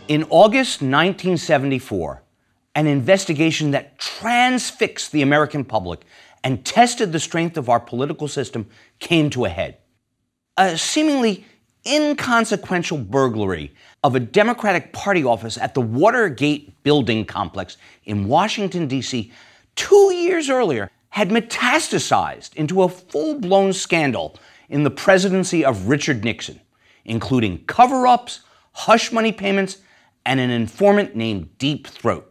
In August 1974, an investigation that transfixed the American public and tested the strength of our political system came to a head. A seemingly inconsequential burglary of a Democratic Party office at the Watergate building complex in Washington, D.C., 2 years earlier had metastasized into a full-blown scandal in the presidency of Richard Nixon, including cover-ups, hush money payments, and an informant named Deep Throat.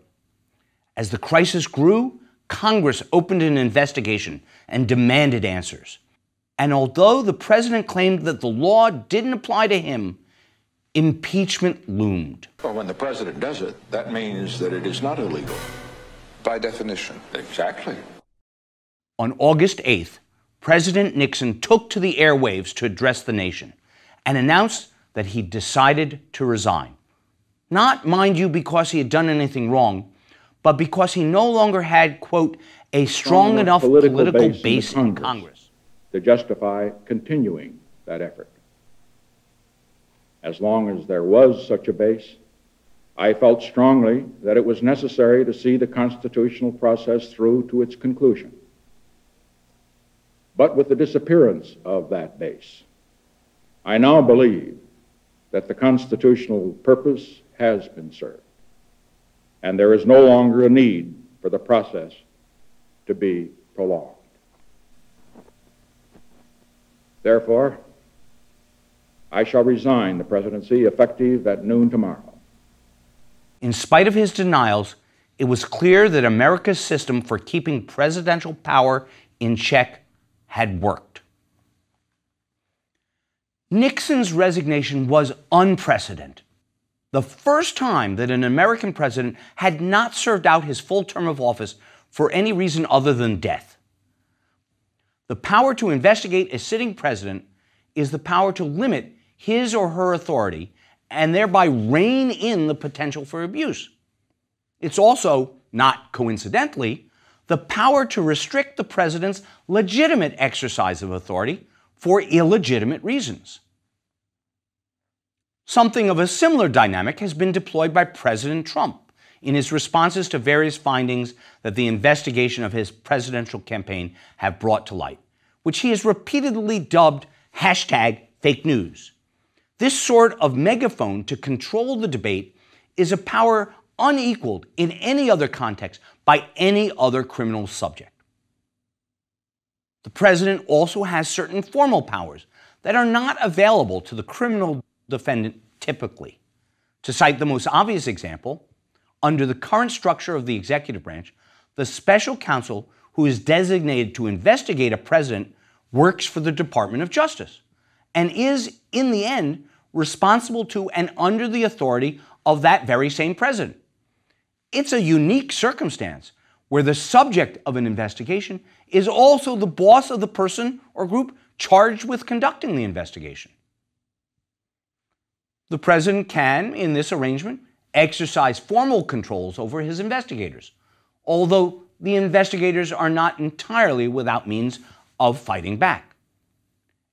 As the crisis grew, Congress opened an investigation and demanded answers. And although the president claimed that the law didn't apply to him, impeachment loomed. Well, when the president does it, that means that it is not illegal. By definition. Exactly. On August 8th, President Nixon took to the airwaves to address the nation and announced that he decided to resign. Not, mind you, because he had done anything wrong, but because he no longer had, quote, a strong enough political base in Congress to justify continuing that effort. As long as there was such a base, I felt strongly that it was necessary to see the constitutional process through to its conclusion. But with the disappearance of that base, I now believe that the constitutional purpose has been served, and there is no longer a need for the process to be prolonged. Therefore, I shall resign the presidency effective at noon tomorrow. In spite of his denials, it was clear that America's system for keeping presidential power in check had worked. Nixon's resignation was unprecedented. The first time that an American president had not served out his full term of office for any reason other than death. The power to investigate a sitting president is the power to limit his or her authority and thereby rein in the potential for abuse. It's also, not coincidentally, the power to restrict the president's legitimate exercise of authority for illegitimate reasons. Something of a similar dynamic has been deployed by President Trump in his responses to various findings that the investigation of his presidential campaign have brought to light, which he has repeatedly dubbed #fake news. This sort of megaphone to control the debate is a power unequaled in any other context by any other criminal subject. The president also has certain formal powers that are not available to the criminal defendant typically. To cite the most obvious example, under the current structure of the executive branch, the special counsel who is designated to investigate a president works for the Department of Justice and is, in the end, responsible to and under the authority of that very same president. It's a unique circumstance where the subject of an investigation is also the boss of the person or group charged with conducting the investigation. The president can, in this arrangement, exercise formal controls over his investigators, although the investigators are not entirely without means of fighting back.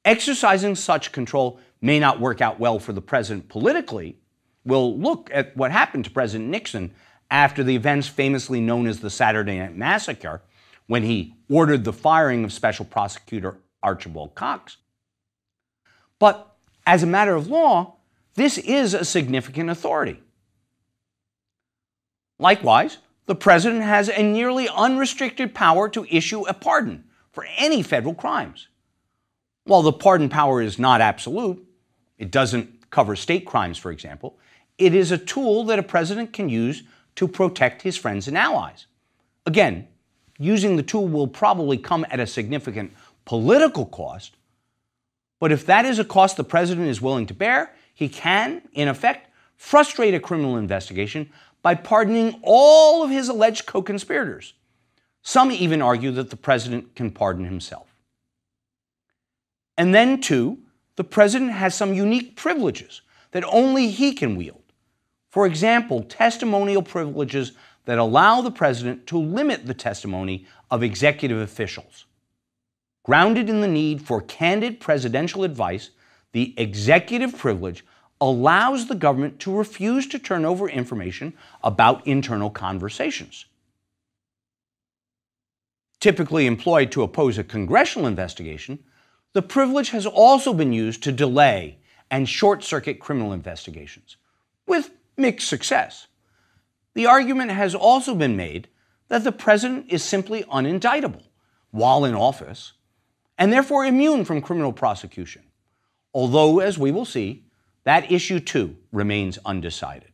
Exercising such control may not work out well for the president politically. We'll look at what happened to President Nixon after the events famously known as the Saturday Night Massacre, when he ordered the firing of Special Prosecutor Archibald Cox. But as a matter of law, this is a significant authority. Likewise, the president has a nearly unrestricted power to issue a pardon for any federal crimes. While the pardon power is not absolute, it doesn't cover state crimes, for example, it is a tool that a president can use to protect his friends and allies. Again, using the tool will probably come at a significant political cost, but if that is a cost the president is willing to bear, he can, in effect, frustrate a criminal investigation by pardoning all of his alleged co-conspirators. Some even argue that the president can pardon himself. And then, too, the president has some unique privileges that only he can wield. For example, testimonial privileges that allow the president to limit the testimony of executive officials. Grounded in the need for candid presidential advice, the executive privilege allows the government to refuse to turn over information about internal conversations. Typically employed to oppose a congressional investigation, the privilege has also been used to delay and short-circuit criminal investigations, with mixed success. The argument has also been made that the president is simply unindictable while in office, and therefore immune from criminal prosecution, although, as we will see, that issue too remains undecided.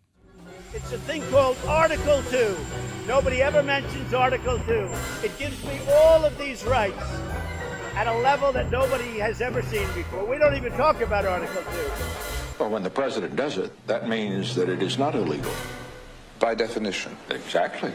It's a thing called Article 2. Nobody ever mentions Article 2. It gives me all of these rights at a level that nobody has ever seen before. We don't even talk about Article 2. Well, when the president does it, that means that it is not illegal. By definition. Exactly.